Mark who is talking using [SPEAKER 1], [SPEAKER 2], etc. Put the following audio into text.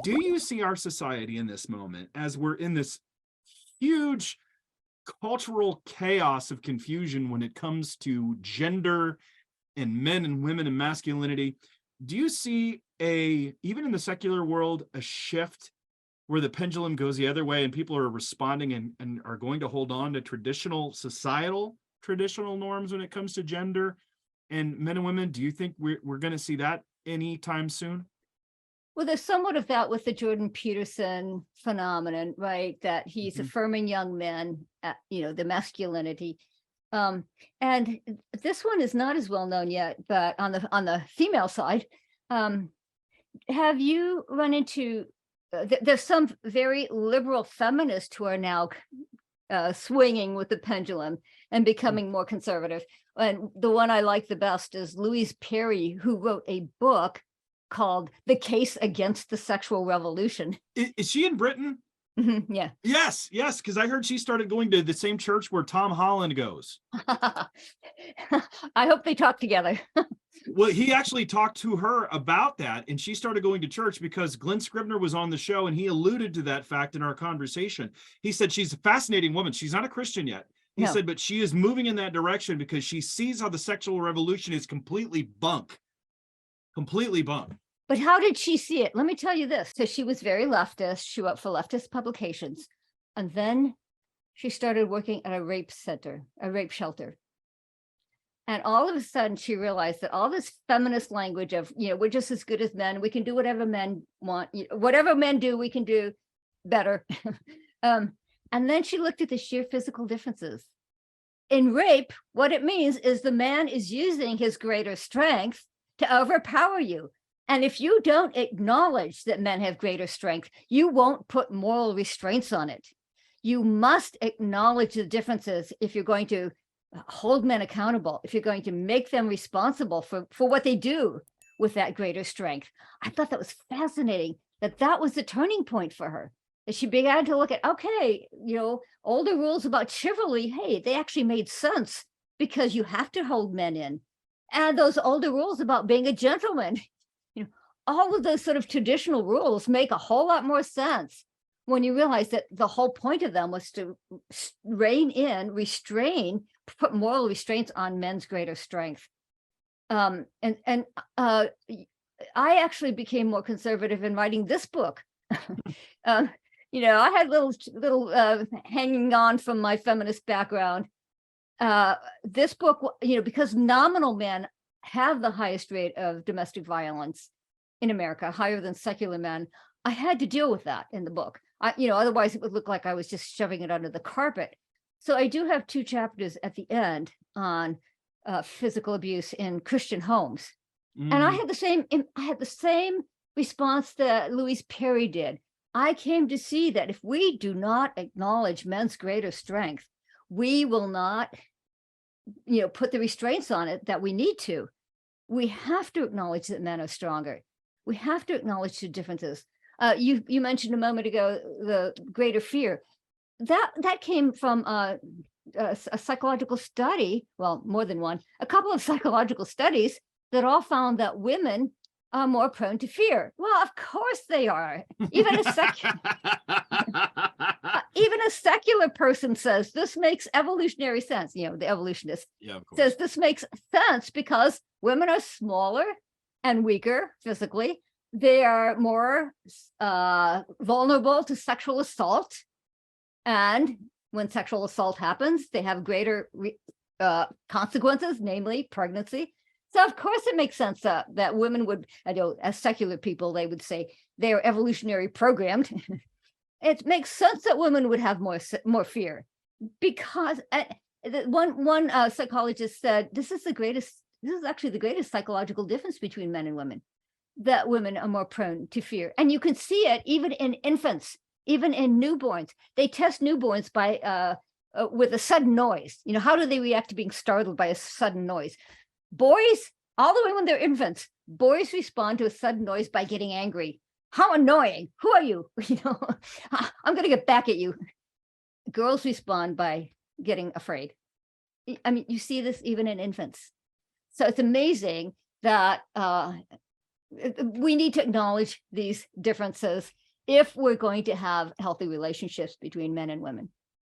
[SPEAKER 1] do you see our society in this moment, as we're in this huge cultural chaos of confusion when it comes to gender and men and women and masculinity? Do you see even in the secular world, a shift where the pendulum goes the other way and people are responding and are going to hold on to societal norms when it comes to gender and men and women? Do you think we're going to see that anytime soon?
[SPEAKER 2] Well, there's somewhat of that with the Jordan Peterson phenomenon, right? That he's affirming young men, the masculinity. And this one is not as well known yet, but on the female side, have you run into? There's some very liberal feminists who are now swinging with the pendulum and becoming more conservative. And the one I like the best is Louise Perry, who wrote a book called The Case Against the Sexual Revolution.
[SPEAKER 1] Is she in Britain?
[SPEAKER 2] Yeah.
[SPEAKER 1] Yes, because I heard she started going to the same church where Tom Holland goes.
[SPEAKER 2] I hope they talk together.
[SPEAKER 1] Well, he actually talked to her about that, and she started going to church because Glenn Scribner was on the show, and he alluded to that fact in our conversation. He said she's a fascinating woman. She's not a Christian yet. He said, but she is moving in that direction because she sees how the sexual revolution is completely bunk.
[SPEAKER 2] But how did she see it? Let me tell you this. So she was very leftist. She wrote for leftist publications. And then she started working at a rape shelter. And all of a sudden she realized that all this feminist language of, we're just as good as men. We can do whatever men want. Whatever men do, we can do better. And then she looked at the sheer physical differences. In rape, what it means is the man is using his greater strength to overpower you. And if you don't acknowledge that men have greater strength, you won't put moral restraints on it. You must acknowledge the differences if you're going to hold men accountable, if you're going to make them responsible for what they do with that greater strength. I thought that was fascinating, that was the turning point for her. That she began to look at, okay, older rules about chivalry, hey, they actually made sense because you have to hold men in. And those older rules about being a gentleman, all of those sort of traditional rules make a whole lot more sense when you realize that the whole point of them was to restrain, put moral restraints on men's greater strength. I actually became more conservative in writing this book. I had little hanging on from my feminist background. This book, because nominal men have the highest rate of domestic violence in America, higher than secular men, I had to deal with that in the book. Otherwise it would look like I was just shoving it under the carpet. So I do have 2 chapters at the end on physical abuse in Christian homes. And I had the same response that Louise Perry did. I came to see that if we do not acknowledge men's greater strength, we will not, put the restraints on it that we need to. We have to acknowledge that men are stronger. We have to acknowledge the differences. You mentioned a moment ago the greater fear. That came from a psychological study, well, more than one, a couple of psychological studies that all found that women are more prone to fear. Well, of course they are. Even a secular person says this makes evolutionary sense. The evolutionist says this makes sense because women are smaller and weaker physically. They are more vulnerable to sexual assault. And when sexual assault happens, they have greater consequences, namely pregnancy. So of course it makes sense that women would, as secular people, they would say they are evolutionary programmed. It makes sense that women would have more fear because one psychologist said this is actually the greatest psychological difference between men and women, that women are more prone to fear. And you can see it even in infants, even in newborns. They test newborns by with a sudden noise. How do they react to being startled by a sudden noise? Boys, all the way when they're infants, boys respond to a sudden noise by getting angry. How annoying. Who are you? I'm going to get back at you. Girls respond by getting afraid. I mean, you see this even in infants. So it's amazing that we need to acknowledge these differences if we're going to have healthy relationships between men and women.